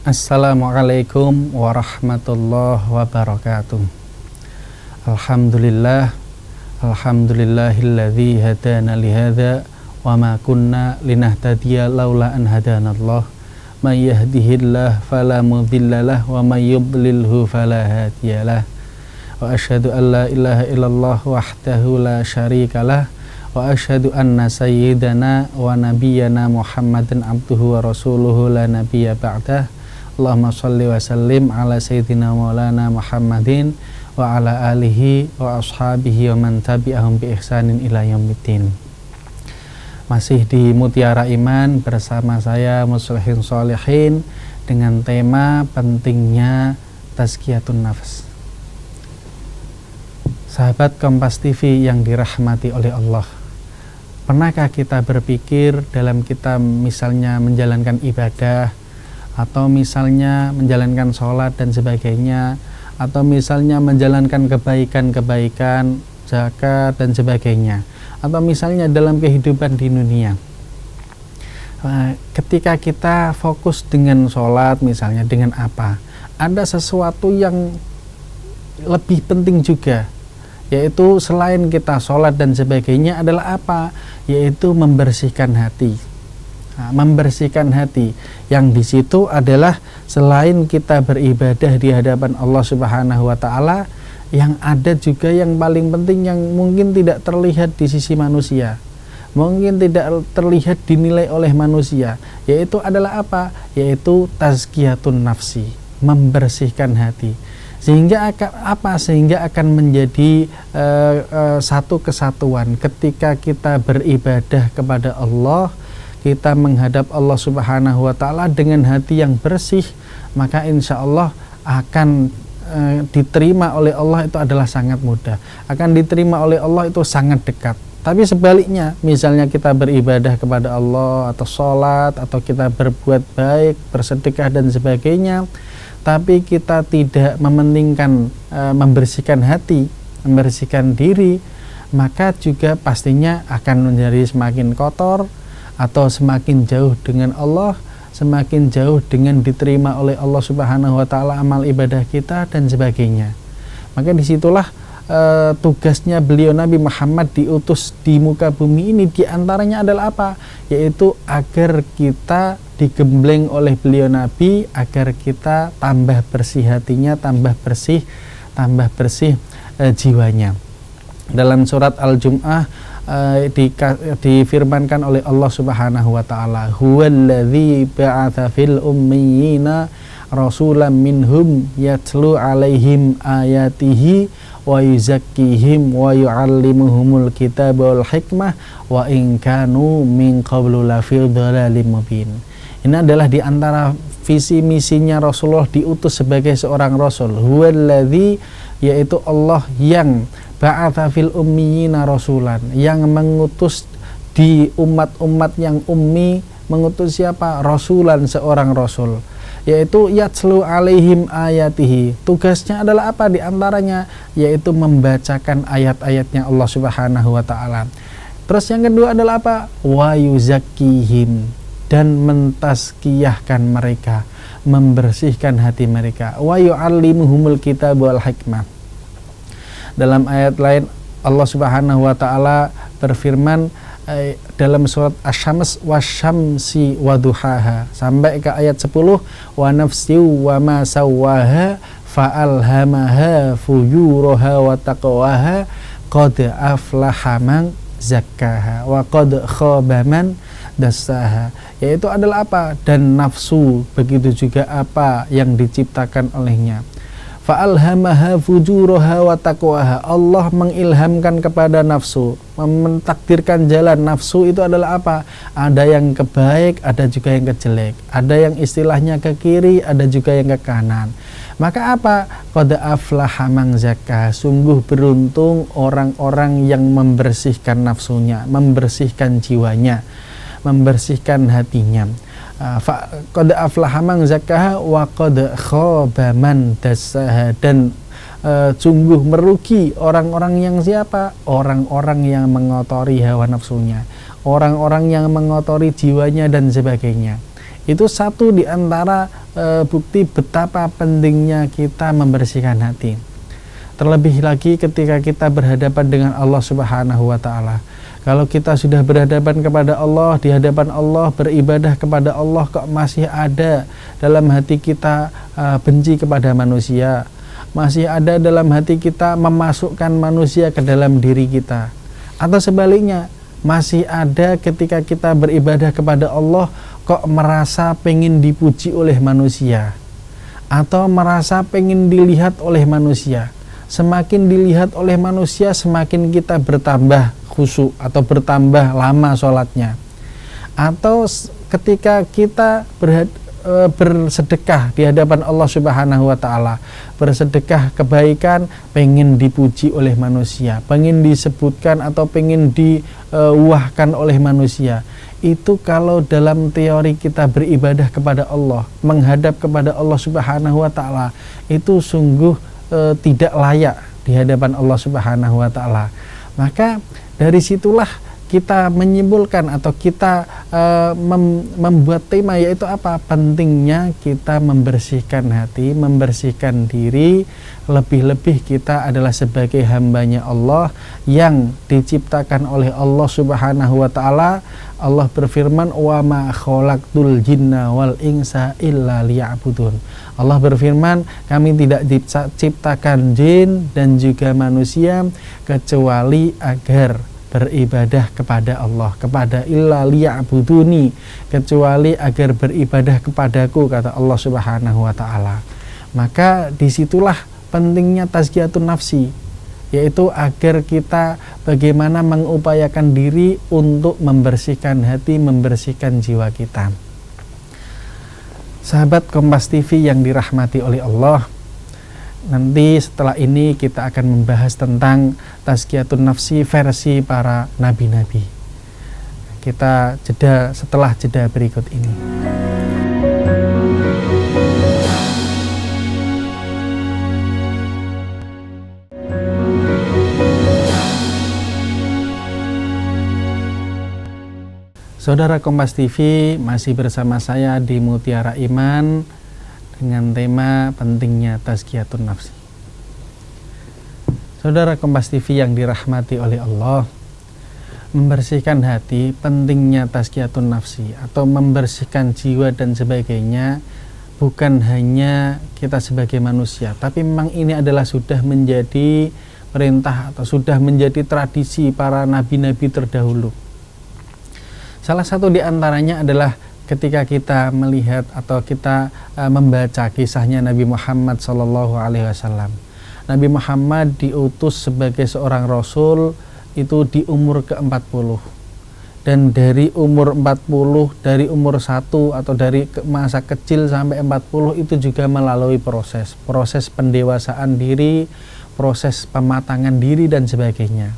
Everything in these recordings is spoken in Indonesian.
Assalamualaikum warahmatullahi wabarakatuh. Alhamdulillah, alhamdulillahilladzi hadana lihadza wa ma kunna linahtadiya laula an hadanallah. May yahdihillahu fala mudhillalah wa may yudlilhu fala hadiyalah. Wa asyhadu an la ilaha illallah wahdahu la syarikalah wa asyhadu anna sayyidana wa nabiyyana Muhammadan abduhu wa rasuluhu la nabiyya ba'dah. Allahumma shalli wa sallim ala sayyidina maulana Muhammadin wa ala alihi wa ashabihi wa man tabi'ahum bi ihsanin ila yaumiddin. Masih di Mutiara Iman bersama saya Muslihin Sholihin dengan tema pentingnya tazkiyatun nafs. Sahabat Kompas TV yang dirahmati oleh Allah, pernahkah kita berpikir dalam kita misalnya menjalankan ibadah, atau misalnya menjalankan sholat dan sebagainya, atau misalnya menjalankan kebaikan-kebaikan, zakat dan sebagainya, atau misalnya dalam kehidupan di dunia, ketika kita fokus dengan sholat misalnya, dengan apa, ada sesuatu yang lebih penting juga, yaitu selain kita sholat dan sebagainya adalah apa? Yaitu membersihkan hati. Membersihkan hati, yang di situ adalah selain kita beribadah di hadapan Allah Subhanahu wa taala, yang ada juga yang paling penting yang mungkin tidak terlihat di sisi manusia, mungkin tidak terlihat dinilai oleh manusia, yaitu adalah apa? Yaitu tazkiyatun nafsi, membersihkan hati. Sehingga akan menjadi satu kesatuan ketika kita beribadah kepada Allah, kita menghadap Allah Subhanahu wa taala dengan hati yang bersih, maka insya Allah akan diterima oleh Allah itu adalah sangat mudah, akan diterima oleh Allah itu sangat dekat. Tapi sebaliknya, misalnya kita beribadah kepada Allah atau sholat, atau kita berbuat baik, bersedekah dan sebagainya, tapi kita tidak mementingkan membersihkan hati, membersihkan diri, maka juga pastinya akan menjadi semakin kotor, atau semakin jauh dengan Allah, semakin jauh dengan diterima oleh Allah Subhanahu wa taala amal ibadah kita dan sebagainya. Maka disitulah tugasnya beliau Nabi Muhammad diutus di muka bumi ini, diantaranya adalah apa? Yaitu agar kita digembleng oleh beliau Nabi, agar kita tambah bersih hatinya, tambah bersih jiwanya. Dalam surat Al-Jum'ah difirmankan oleh Allah Subhanahu wa taala, huwallazi ba'atsa fil ummiyina rasulan minhum yatlu alaihim ayatihi wa yuzakkihim wa yu'allimuhumul kitaba wal hikmah wa in kanu min qablu lafi dhalalin mubin. Ini adalah di antara visi misinya Rasulullah diutus sebagai seorang rasul. Huwallazi, yaitu Allah yang ba'atsa fil ummiyina rasulan, yang mengutus di umat-umat yang ummi, mengutus siapa? Rasulan, seorang rasul, yaitu yatslu alaihim ayatihi. Tugasnya adalah apa? Di antaranya yaitu membacakan ayat-ayatnya Allah Subhanahu wa taala. Terus yang kedua adalah apa? Wa yuzakkihim, dan mentazkiyahkan mereka, membersihkan hati mereka. Wa yu'allimuhumul kitaba wal hikmah. Dalam ayat lain Allah Subhanahu wa taala berfirman dalam surat Asy-Syams wasyamsi waduhaha, sampai ke ayat 10, wa nafsi wa ma sawwaha fa'alhamaha fujuraha wa taqwaha qad aflaha man zakkaha wa qad khaba man dassaha. Yaitu adalah apa? Dan nafsu, begitu juga apa yang diciptakan olehnya. Fa'alhamaha fujuraha wa taqwaha. Allah mengilhamkan kepada nafsu, mentakdirkan jalan nafsu itu adalah apa? Ada yang ke baik, ada juga yang ke jelek, ada yang istilahnya ke kiri, ada juga yang ke kanan. Maka apa? Qad aflaha man zakkaha. Sungguh beruntung orang-orang yang membersihkan nafsunya, membersihkan jiwanya, membersihkan hatinya. Qad aflaha man zakkaha wa qad khaba man dassaha. Dan sungguh merugi orang-orang yang siapa? Orang-orang yang mengotori hawa nafsunya, orang-orang yang mengotori jiwanya dan sebagainya. Itu satu di antara bukti betapa pentingnya kita membersihkan hati. Terlebih lagi ketika kita berhadapan dengan Allah Subhanahu wa Ta'ala. Kalau kita sudah berhadapan kepada Allah, di hadapan Allah, beribadah kepada Allah, kok masih ada dalam hati kita benci kepada manusia, masih ada dalam hati kita memasukkan manusia ke dalam diri kita, atau sebaliknya, masih ada ketika kita beribadah kepada Allah kok merasa pengen dipuji oleh manusia, atau merasa pengen dilihat oleh manusia. Semakin dilihat oleh manusia, semakin kita bertambah khusyuk atau bertambah lama sholatnya. Atau ketika kita bersedekah di hadapan Allah Subhanahu wa Ta'ala, bersedekah kebaikan, pengen dipuji oleh manusia, pengen disebutkan atau pengen diwahkan oleh manusia. Itu kalau dalam teori kita beribadah kepada Allah, menghadap kepada Allah Subhanahu wa Ta'ala, itu sungguh tidak layak di hadapan Allah Subhanahu wa Ta'ala. Maka dari situlah kita menyimpulkan atau kita membuat tema, yaitu apa? Pentingnya kita membersihkan hati, membersihkan diri. Lebih-lebih kita adalah sebagai hambanya Allah yang diciptakan oleh Allah Subhanahu wa Ta'ala. Allah berfirman, wa ma khalaqtul jinna wal insa illa liya'budun. Allah berfirman, kami tidak diciptakan jin dan juga manusia kecuali agar beribadah kepada Allah, kepada illa liya'buduni, kecuali agar beribadah kepadaku, kata Allah Subhanahu wa Ta'ala. Maka disitulah pentingnya tazkiyatun nafsi, yaitu agar kita bagaimana mengupayakan diri untuk membersihkan hati, membersihkan jiwa kita. Sahabat Kompas TV yang dirahmati oleh Allah, nanti setelah ini kita akan membahas tentang tazkiyatun nafsi versi para nabi-nabi. Kita jeda setelah jeda berikut ini. Saudara Kompas TV, masih bersama saya di Mutiara Iman dengan tema pentingnya tazkiyatun nafsi. Saudara Kompas TV yang dirahmati oleh Allah, membersihkan hati, pentingnya tazkiyatun nafsi atau membersihkan jiwa dan sebagainya, bukan hanya kita sebagai manusia, tapi memang ini adalah sudah menjadi perintah atau sudah menjadi tradisi para nabi-nabi terdahulu. Salah satu di antaranya adalah ketika kita melihat atau kita membaca kisahnya Nabi Muhammad SAW. Nabi Muhammad diutus sebagai seorang rasul itu di umur ke-40. Dan dari umur 40, dari umur 1 atau dari masa kecil sampai 40 itu juga melalui proses pendewasaan diri, proses pematangan diri dan sebagainya.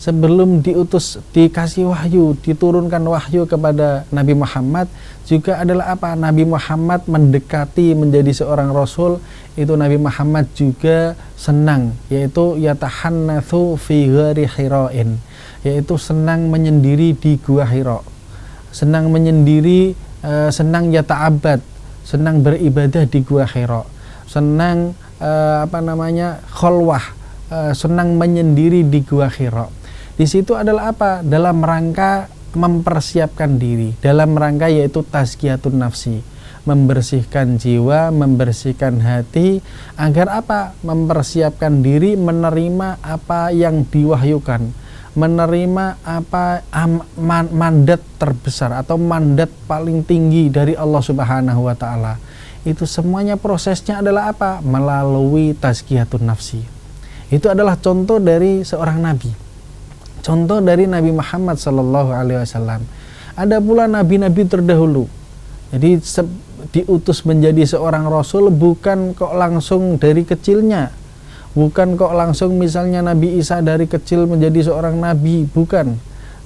Sebelum diutus, dikasih wahyu, diturunkan wahyu kepada Nabi Muhammad, juga adalah apa? Nabi Muhammad mendekati menjadi seorang rasul, itu Nabi Muhammad juga senang, yaitu yatahannatsu fi ghari Hira'in, yaitu senang menyendiri di Gua Hira, senang menyendiri, senang yata'abbad, senang beribadah di Gua Hira, senang kholwah, senang menyendiri di Gua Hira. Di situ adalah apa? Dalam rangka mempersiapkan diri, dalam rangka yaitu tazkiyatun nafsi, membersihkan jiwa, membersihkan hati, agar apa? Mempersiapkan diri menerima apa yang diwahyukan, menerima apa mandat terbesar atau mandat paling tinggi dari Allah Subhanahu wa Ta'ala. Itu semuanya prosesnya adalah apa? Melalui tazkiyatun nafsi. Itu adalah contoh dari seorang nabi. Contoh dari Nabi Muhammad SAW. Ada pula nabi-nabi terdahulu. Jadi diutus menjadi seorang rasul bukan kok langsung dari kecilnya, bukan kok langsung misalnya Nabi Isa dari kecil menjadi seorang nabi, bukan.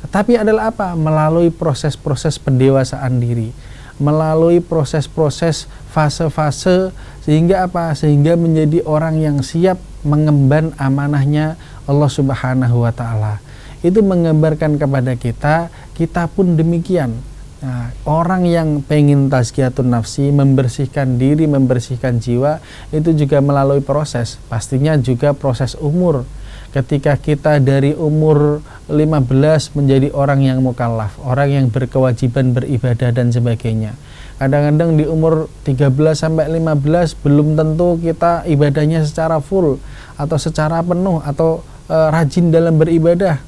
Tapi adalah apa? Melalui proses-proses pendewasaan diri, melalui proses-proses fase-fase, sehingga apa? Sehingga menjadi orang yang siap mengemban amanahnya Allah Subhanahu wa Ta'ala. Itu menggambarkan kepada kita, kita pun demikian. Nah, orang yang pengen tazkiyatun nafsi, membersihkan diri, membersihkan jiwa, itu juga melalui proses. Pastinya juga proses umur. Ketika kita dari umur 15 menjadi orang yang mukallaf, orang yang berkewajiban beribadah dan sebagainya. Kadang-kadang di umur 13 sampai 15 belum tentu kita ibadahnya secara full atau secara penuh atau rajin dalam beribadah.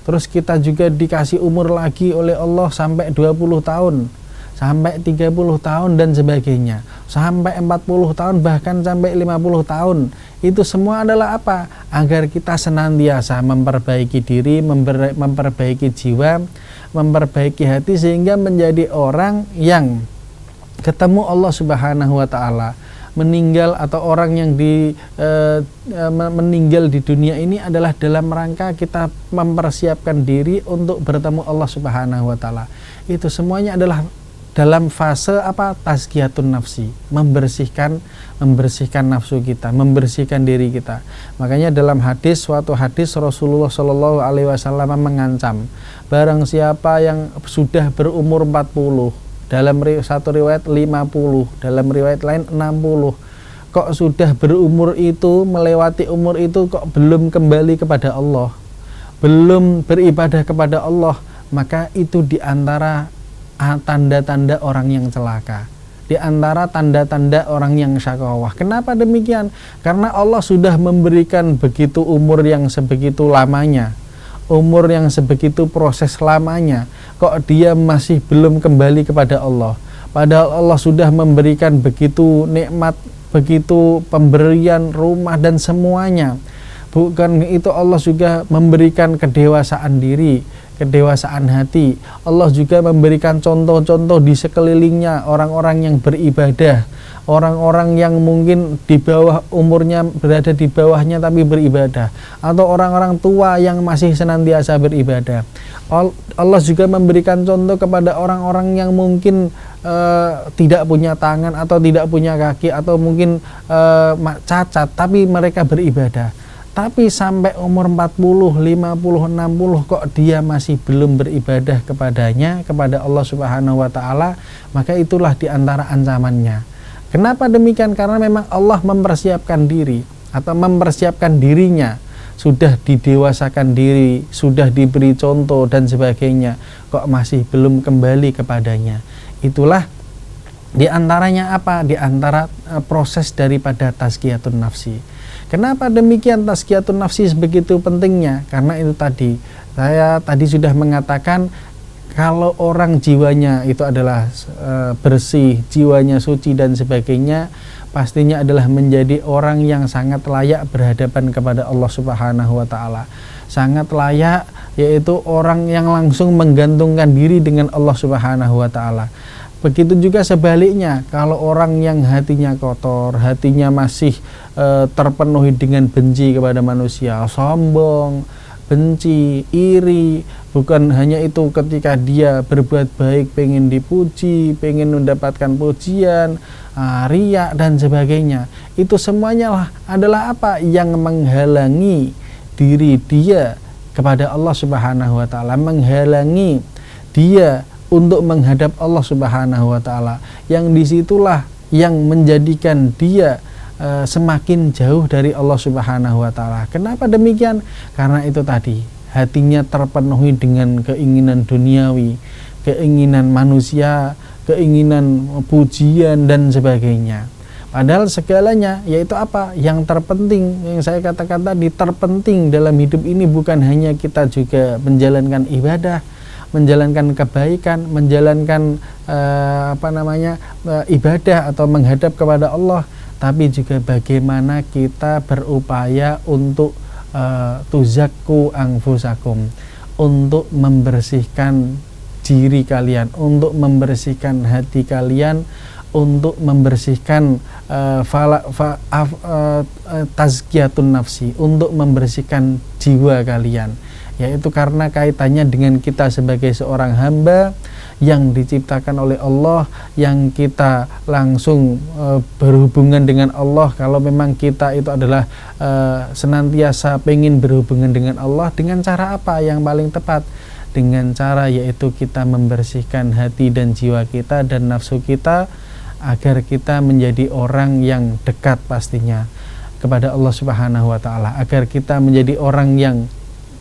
Terus kita juga dikasih umur lagi oleh Allah sampai 20 tahun, sampai 30 tahun dan sebagainya, sampai 40 tahun, bahkan sampai 50 tahun. Itu semua adalah apa? Agar kita senantiasa memperbaiki diri, memperbaiki jiwa, memperbaiki hati, sehingga menjadi orang yang ketemu Allah Subhanahu wa Ta'ala. Meninggal atau orang yang meninggal di dunia ini adalah dalam rangka kita mempersiapkan diri untuk bertemu Allah Subhanahu wa Ta'ala. Itu semuanya adalah dalam fase apa? Tazkiyatun nafsi, membersihkan nafsu kita, membersihkan diri kita. Makanya dalam suatu hadis Rasulullah Shallallahu alaihi wasallam mengancam, barang siapa yang sudah berumur 40, dalam satu riwayat 50, dalam riwayat lain 60, kok sudah berumur itu, melewati umur itu, kok belum kembali kepada Allah, belum beribadah kepada Allah, maka itu diantara tanda-tanda orang yang celaka, diantara tanda-tanda orang yang syakawah. Kenapa demikian? Karena Allah sudah memberikan begitu umur yang sebegitu lamanya, umur yang sebegitu proses lamanya, kok dia masih belum kembali kepada Allah. Padahal Allah sudah memberikan begitu nikmat, begitu pemberian rumah dan semuanya. Bukan itu, Allah juga memberikan kedewasaan diri, kedewasaan hati. Allah juga memberikan contoh-contoh di sekelilingnya, orang-orang yang beribadah, orang-orang yang mungkin di bawah umurnya, berada di bawahnya tapi beribadah, atau orang-orang tua yang masih senantiasa beribadah. Allah juga memberikan contoh kepada orang-orang yang mungkin tidak punya tangan atau tidak punya kaki atau mungkin cacat tapi mereka beribadah. Tapi sampai umur 40, 50, 60 kok dia masih belum beribadah kepadanya, kepada Allah Subhanahu wa Ta'ala, maka itulah diantara ancamannya. Kenapa demikian? Karena memang Allah mempersiapkan diri atau mempersiapkan dirinya, sudah didewasakan diri, sudah diberi contoh dan sebagainya, kok masih belum kembali kepadanya. Itulah diantaranya apa? Diantara proses daripada tazkiyatun nafsi. Kenapa demikian tazkiyatun nafsi begitu pentingnya? Karena itu tadi, saya tadi sudah mengatakan, kalau orang jiwanya itu adalah bersih, jiwanya suci dan sebagainya, pastinya adalah menjadi orang yang sangat layak berhadapan kepada Allah Subhanahu wa Ta'ala. Sangat layak, yaitu orang yang langsung menggantungkan diri dengan Allah Subhanahu wa Ta'ala. Begitu juga sebaliknya, kalau orang yang hatinya kotor, hatinya masih terpenuhi dengan benci kepada manusia, sombong, benci, iri. Bukan hanya itu, ketika dia berbuat baik pengen dipuji, pengen mendapatkan pujian, riya dan sebagainya. Itu semuanya lah adalah apa? Yang menghalangi diri dia kepada Allah Subhanahu wa Ta'ala, menghalangi dia untuk menghadap Allah Subhanahu wa Ta'ala. Yang disitulah yang menjadikan dia semakin jauh dari Allah Subhanahu wa Ta'ala. Kenapa demikian? Karena itu tadi, hatinya terpenuhi dengan keinginan duniawi, keinginan manusia, keinginan pujian dan sebagainya. Padahal segalanya, yaitu apa? Yang terpenting, yang saya katakan tadi, terpenting dalam hidup ini bukan hanya kita juga menjalankan ibadah, menjalankan kebaikan, menjalankan ibadah atau menghadap kepada Allah, tapi juga bagaimana kita berupaya untuk tuzakku anfusakum, untuk membersihkan diri kalian, untuk membersihkan hati kalian, untuk membersihkan tazkiyatun nafsi, untuk membersihkan jiwa kalian. Yaitu karena kaitannya dengan kita sebagai seorang hamba yang diciptakan oleh Allah, yang kita langsung berhubungan dengan Allah. Kalau memang kita itu adalah senantiasa pengen berhubungan dengan Allah, dengan cara apa yang paling tepat? dengan cara yaitu kita membersihkan hati dan jiwa kita dan nafsu kita agar kita menjadi orang yang dekat pastinya kepada Allah Subhanahu wa taala, agar kita menjadi orang yang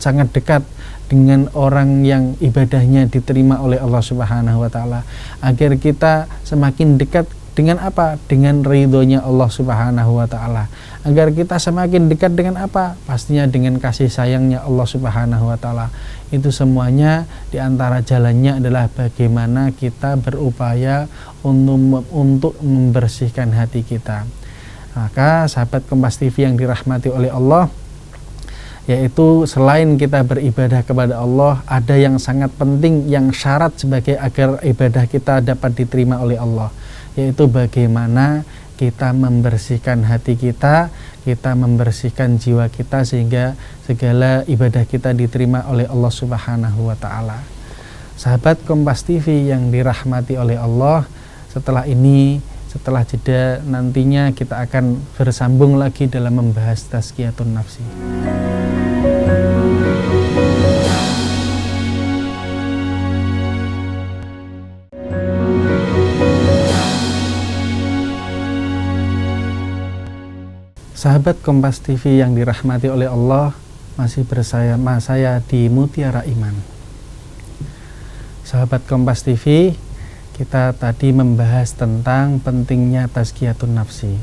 sangat dekat dengan orang yang ibadahnya diterima oleh Allah Subhanahu wa taala, agar kita semakin dekat dengan apa? Dengan ridhonya Allah Subhanahu wa taala. Agar kita semakin dekat dengan apa? Pastinya dengan kasih sayangnya Allah Subhanahu wa taala. Itu semuanya diantara jalannya adalah bagaimana kita berupaya untuk membersihkan hati kita. Maka sahabat Kompas TV yang dirahmati oleh Allah, yaitu selain kita beribadah kepada Allah, ada yang sangat penting yang syarat sebagai agar ibadah kita dapat diterima oleh Allah, yaitu bagaimana kita membersihkan hati kita, kita membersihkan jiwa kita sehingga segala ibadah kita diterima oleh Allah Subhanahu wa taala. Sahabat Kompas TV yang dirahmati oleh Allah, setelah jeda nantinya kita akan bersambung lagi dalam membahas tazkiyatun nafsi. Sahabat Kompas TV yang dirahmati oleh Allah, masih bersama saya di Mutiara Iman. Sahabat Kompas TV, kita tadi membahas tentang pentingnya tazkiyatun nafsi.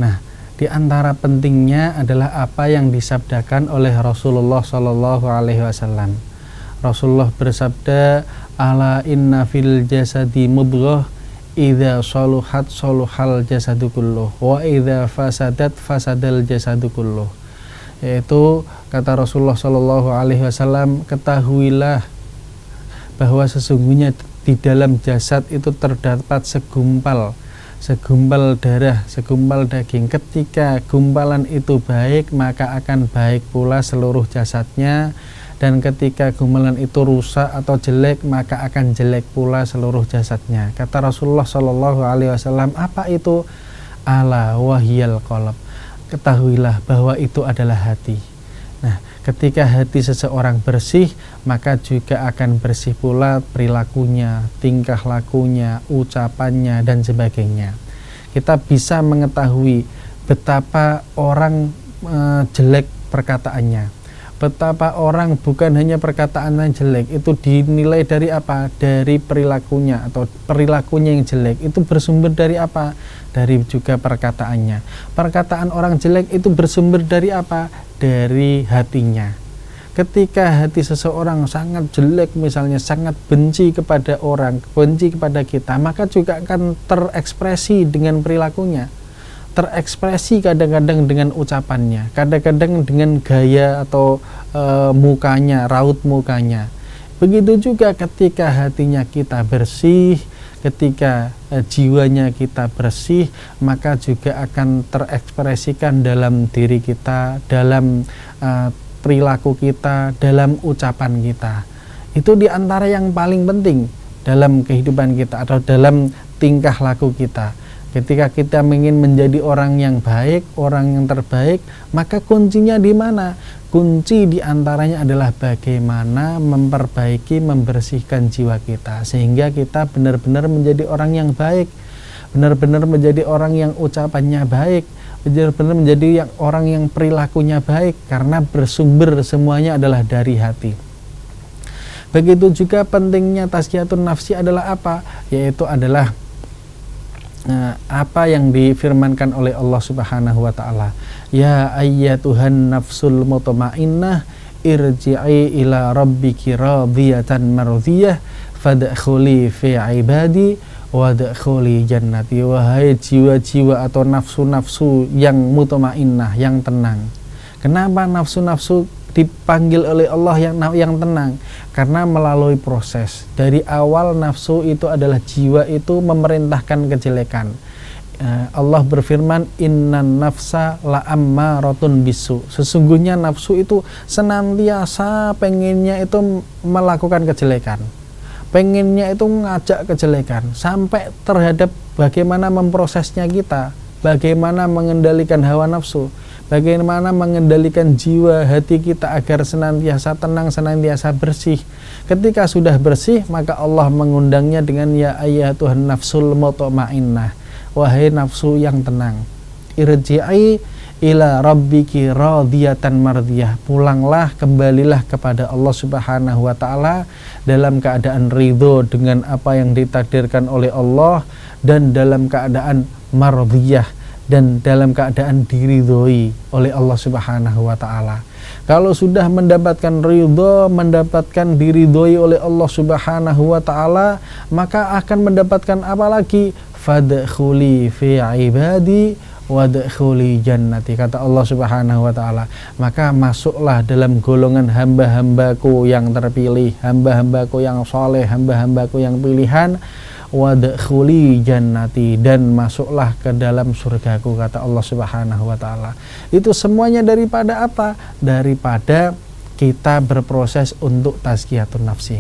Nah, di antara pentingnya adalah apa yang disabdakan oleh Rasulullah Shallallahu Alaihi Wasallam. Rasulullah bersabda, "Ala inna fil jasadi mudghah, idza saluhat saluhal jasadu kulluh, wa idza fasadat fasadal jasadu kulluh." Yaitu kata Rasulullah Shallallahu Alaihi Wasallam, ketahuilah bahwa sesungguhnya di dalam jasad itu terdapat segumpal darah, segumpal daging. Ketika gumpalan itu baik, maka akan baik pula seluruh jasadnya, dan ketika gumpalan itu rusak atau jelek, maka akan jelek pula seluruh jasadnya. Kata Rasulullah Shallallahu Alaihi Wasallam, apa itu? Ala wahyal qalb, ketahuilah bahwa itu adalah hati. Nah, ketika hati seseorang bersih, maka juga akan bersih pula perilakunya, tingkah lakunya, ucapannya, dan sebagainya. Kita bisa mengetahui betapa orang jelek perkataannya, betapa orang bukan hanya perkataan yang jelek, itu dinilai dari apa? Dari perilakunya, atau perilakunya yang jelek itu bersumber dari apa? Dari juga perkataannya. Perkataan orang jelek itu bersumber dari apa? Dari hatinya. Ketika hati seseorang sangat jelek, misalnya sangat benci kepada orang, benci kepada kita, maka juga akan terekspresi dengan perilakunya, terekspresi kadang-kadang dengan ucapannya, kadang-kadang dengan gaya atau mukanya, raut mukanya. Begitu juga ketika hatinya kita bersih, ketika jiwanya kita bersih, maka juga akan terekspresikan dalam diri kita, dalam perilaku kita, dalam ucapan kita. Itu diantara yang paling penting dalam kehidupan kita atau dalam tingkah laku kita. Ketika kita ingin menjadi orang yang baik, orang yang terbaik, maka kuncinya di mana? Kunci diantaranya adalah bagaimana memperbaiki, membersihkan jiwa kita, sehingga kita benar-benar menjadi orang yang baik, benar-benar menjadi orang yang ucapannya baik, benar-benar menjadi orang yang perilakunya baik, karena bersumber semuanya adalah dari hati. Begitu juga pentingnya tazkiyatun nafsi adalah apa? Yaitu adalah apa yang difirmankan oleh Allah Subhanahu wa taala, ya ayyatuhan nafsul mutmainnah irji'i ila rabbiki radiyatan mardiyah fadkhuli fi ibadi wadkhuli jannati. Wahai jiwa-jiwa atau nafsu-nafsu yang mutmainnah, yang tenang. Kenapa nafsu-nafsu dipanggil oleh Allah yang tenang? Karena melalui proses dari awal nafsu itu adalah jiwa itu memerintahkan kejelekan. Allah berfirman, innan nafsa la'ammaratun bisu, sesungguhnya nafsu itu senantiasa pengennya itu melakukan kejelekan, pengennya itu ngajak kejelekan, sampai terhadap bagaimana memprosesnya kita, bagaimana mengendalikan hawa nafsu. bagaimana mengendalikan jiwa hati kita agar senantiasa tenang, senantiasa bersih. Ketika sudah bersih, maka Allah mengundangnya dengan ya ayyatuhan nafsul mutmainnah, wahai nafsu yang tenang, irji'i ila rabbiki radiyatan mardiyah, pulanglah, kembalilah kepada Allah Subhanahu wa taala dalam keadaan ridho dengan apa yang ditakdirkan oleh Allah, dan dalam keadaan mardiyah, dan dalam keadaan diridhoi oleh Allah Subhanahu wa taala. Kalau sudah mendapatkan ridho, mendapatkan diridhoi oleh Allah Subhanahu wa taala, maka akan mendapatkan apa lagi? Fadkhuli fi ibadi wadkhuli jannati, kata Allah Subhanahu wa taala, maka masuklah dalam golongan hamba-hambaku yang terpilih, hamba-hambaku yang soleh, hamba-hambaku yang pilihan, wadkhuli jannati, dan masuklah ke dalam surgaku, kata Allah Subhanahu wa taala. Itu semuanya daripada apa? Daripada kita berproses untuk tazkiyatun nafsi.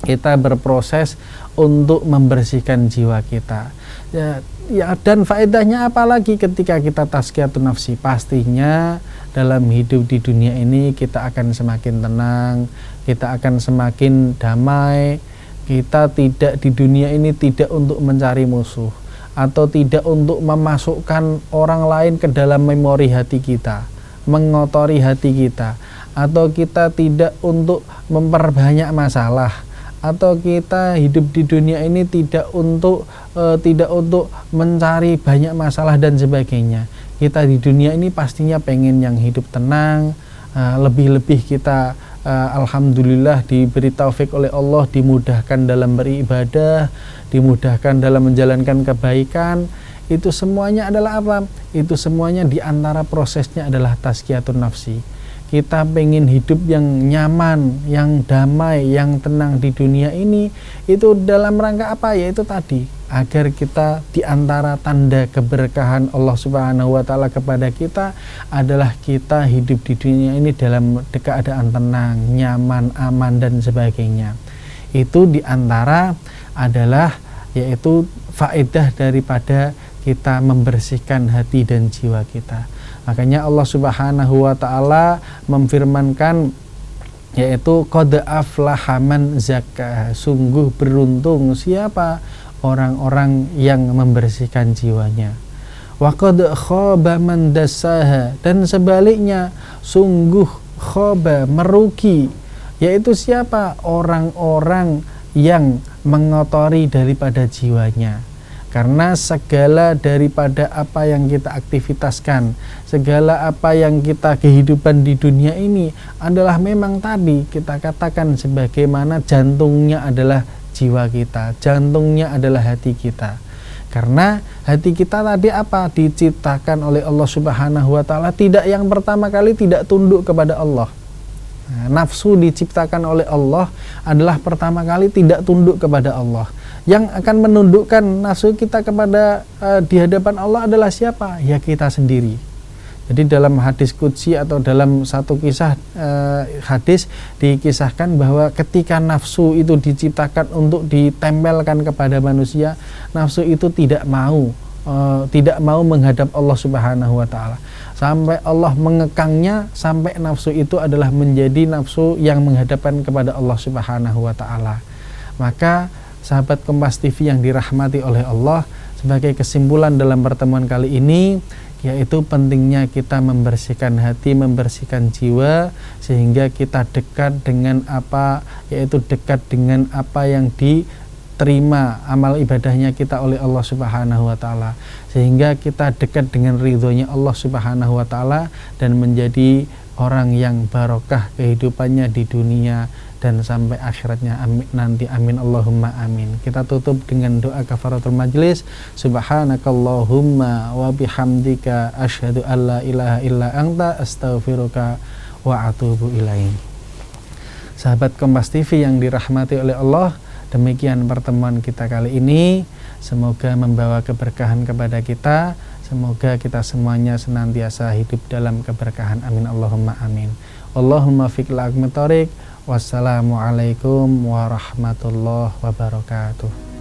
Kita berproses untuk membersihkan jiwa kita. Ya, dan faedahnya apa lagi ketika kita tazkiyatun nafsi? Pastinya dalam hidup di dunia ini kita akan semakin tenang, kita akan semakin damai. Kita tidak di dunia ini tidak untuk mencari musuh, atau tidak untuk memasukkan orang lain ke dalam memori hati kita, mengotori hati kita, atau kita tidak untuk memperbanyak masalah, atau kita hidup di dunia ini tidak untuk mencari banyak masalah dan sebagainya. Kita di dunia ini pastinya pengen yang hidup tenang, lebih-lebih kita alhamdulillah diberi taufik oleh Allah, dimudahkan dalam beribadah, dimudahkan dalam menjalankan kebaikan. Itu semuanya adalah apa? Itu semuanya diantara prosesnya adalah tazkiyatun nafsi. Kita pengen hidup yang nyaman, yang damai, yang tenang di dunia ini, itu dalam rangka apa? Yaitu tadi, agar kita diantara tanda keberkahan Allah Subhanahu wa taala kepada kita adalah kita hidup di dunia ini dalam keadaan tenang, nyaman, aman, dan sebagainya. Itu diantara adalah yaitu faedah daripada kita membersihkan hati dan jiwa kita. Makanya Allah Subhanahu wa taala memfirmankan, yaitu qad aflaha man zakkaha, sungguh beruntung siapa orang-orang yang membersihkan jiwanya. Wa qad khaba man dassaha, dan sebaliknya sungguh khaba, merugi, yaitu siapa? Orang-orang yang mengotori daripada jiwanya. Karena segala daripada apa yang kita aktivitaskan, segala apa yang kita kehidupan di dunia ini adalah memang tadi kita katakan sebagaimana jantungnya adalah jiwa kita, jantungnya adalah hati kita. Karena hati kita tadi apa? Diciptakan oleh Allah Subhanahu wa taala, tidak yang pertama kali tidak tunduk kepada Allah. Nafsu diciptakan oleh Allah adalah pertama kali tidak tunduk kepada Allah. Yang akan menundukkan nafsu kita kepada di hadapan Allah adalah siapa? Ya kita sendiri. Jadi dalam hadis qudsi atau dalam satu kisah hadis dikisahkan bahwa ketika nafsu itu diciptakan untuk ditempelkan kepada manusia, nafsu itu tidak mau menghadap Allah Subhanahu wa taala. Sampai Allah mengekangnya, sampai nafsu itu adalah menjadi nafsu yang menghadapkan kepada Allah Subhanahu wa taala. Maka sahabat Kompas TV yang dirahmati oleh Allah, sebagai kesimpulan dalam pertemuan kali ini, yaitu pentingnya kita membersihkan hati, membersihkan jiwa, sehingga kita dekat dengan apa, yaitu dekat dengan apa yang diterima amal ibadahnya kita oleh Allah Subhanahu wa taala, sehingga kita dekat dengan ridhonya Allah Subhanahu wa taala dan menjadi orang yang barokah kehidupannya di dunia dan sampai akhiratnya, amin, nanti amin Allahumma amin. Kita tutup dengan doa kafaratul majlis. Subhanakallahumma wa bihamdika asyhadu alla ilaha illa anta astaghfiruka wa atubu ilaik. Sahabat Kompas TV yang dirahmati oleh Allah, demikian pertemuan kita kali ini. Semoga membawa keberkahan kepada kita. Semoga kita semuanya senantiasa hidup dalam keberkahan, amin Allahumma amin. Allahumma fiqh al-aqmitorik. Wassalamualaikum warahmatullahi wabarakatuh.